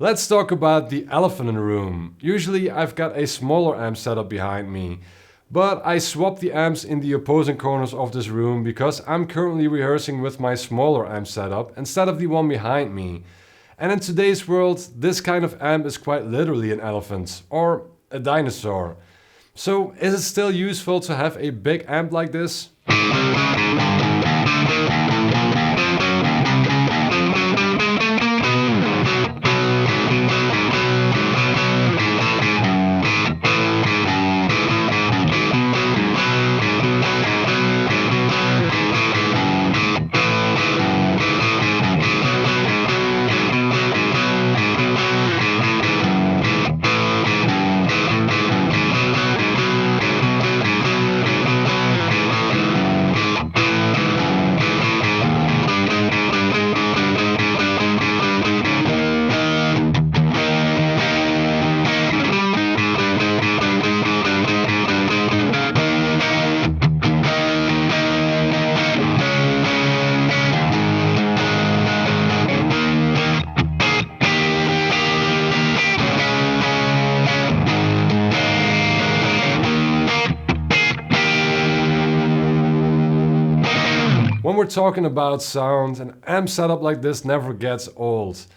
Let's talk about the elephant in the room. Usually I've got a smaller amp setup behind me, but I swapped the amps in the opposing corners of this room because I'm currently rehearsing with my smaller amp setup instead of the one behind me. And in today's world, this kind of amp is quite literally an elephant, or a dinosaur. So is it still useful to have a big amp like this? When we're talking about sound, an amp setup like this never gets old.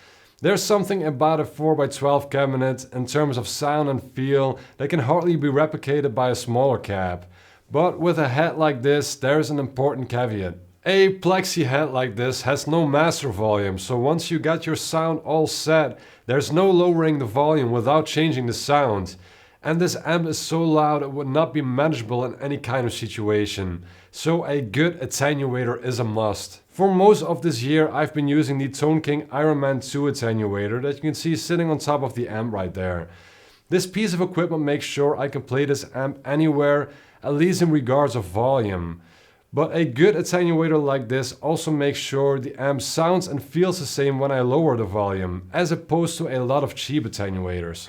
There's something about a 4x12 cabinet in terms of sound and feel that can hardly be replicated by a smaller cab. But with a head like this, there's an important caveat. A plexi head like this has no master volume, so once you got your sound all set, there's no lowering the volume without changing the sound. And this amp is so loud it would not be manageable in any kind of situation. So a good attenuator is a must. For most of this year I've been using the Tone King Ironman 2 attenuator that you can see sitting on top of the amp right there. This piece of equipment makes sure I can play this amp anywhere, at least in regards of volume. But a good attenuator like this also makes sure the amp sounds and feels the same when I lower the volume, as opposed to a lot of cheap attenuators.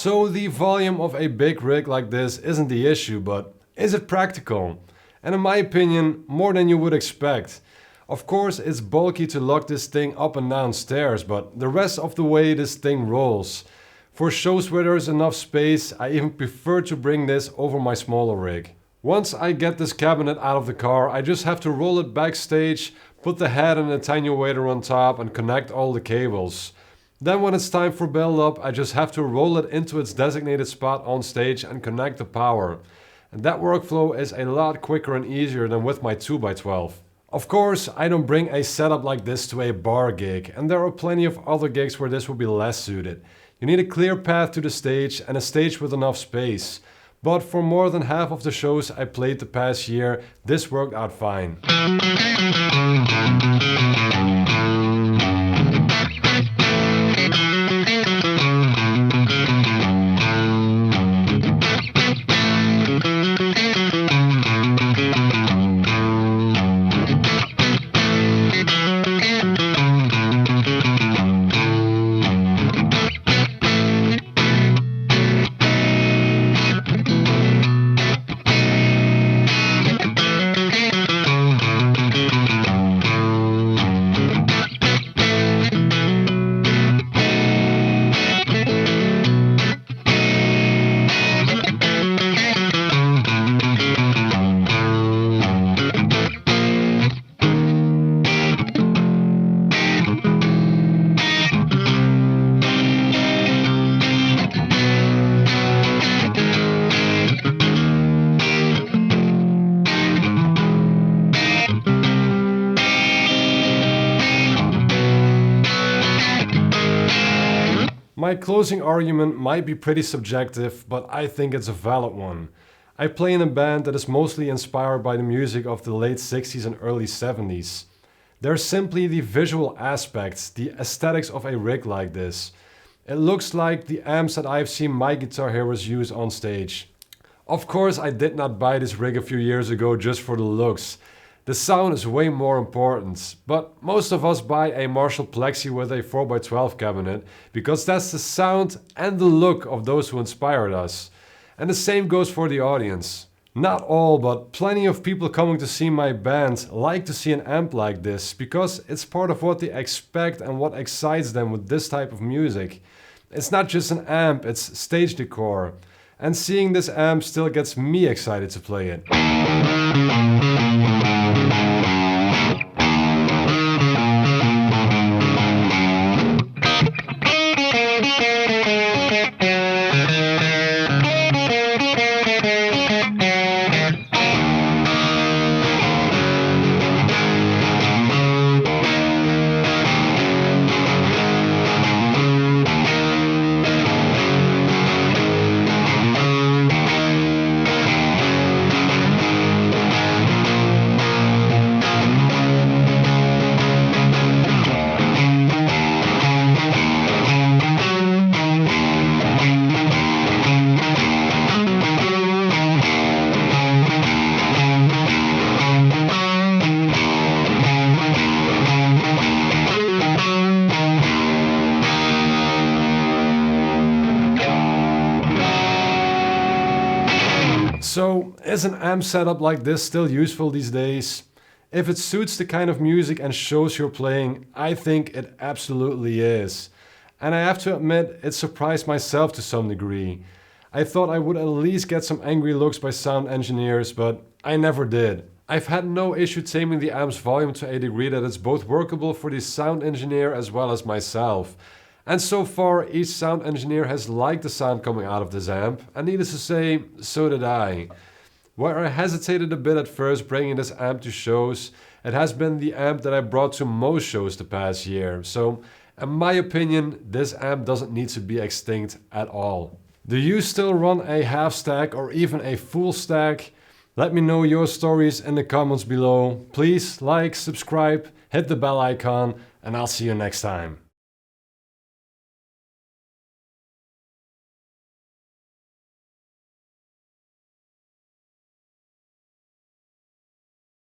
So the volume of a big rig like this isn't the issue, but is it practical? And in my opinion, more than you would expect. Of course, it's bulky to lug this thing up and down stairs, but the rest of the way this thing rolls. For shows where there's enough space, I even prefer to bring this over my smaller rig. Once I get this cabinet out of the car, I just have to roll it backstage, put the head and attenuator on top and connect all the cables. Then when it's time for build up, I just have to roll it into its designated spot on stage and connect the power. And that workflow is a lot quicker and easier than with my 2x12. Of course, I don't bring a setup like this to a bar gig, and there are plenty of other gigs where this will be less suited. You need a clear path to the stage and a stage with enough space. But for more than half of the shows I played the past year, this worked out fine. My closing argument might be pretty subjective, but I think it's a valid one. I play in a band that is mostly inspired by the music of the late 60s and early 70s. There's simply the visual aspects, the aesthetics of a rig like this. It looks like the amps that I've seen my guitar heroes use on stage. Of course, I did not buy this rig a few years ago just for the looks. The sound is way more important, but most of us buy a Marshall Plexi with a 4x12 cabinet because that's the sound and the look of those who inspired us. And the same goes for the audience. Not all, but plenty of people coming to see my band like to see an amp like this because it's part of what they expect and what excites them with this type of music. It's not just an amp, it's stage decor. And seeing this amp still gets me excited to play it. So, is an amp setup like this still useful these days? If it suits the kind of music and shows you're playing, I think it absolutely is. And I have to admit, it surprised myself to some degree. I thought I would at least get some angry looks by sound engineers, but I never did. I've had no issue taming the amp's volume to a degree that it's both workable for the sound engineer as well as myself. And so far, each sound engineer has liked the sound coming out of this amp, and needless to say, so did I. Where I hesitated a bit at first bringing this amp to shows, it has been the amp that I brought to most shows the past year. So, in my opinion, this amp doesn't need to be extinct at all. Do you still run a half stack or even a full stack? Let me know your stories in the comments below. Please like, subscribe, hit the bell icon, and I'll see you next time.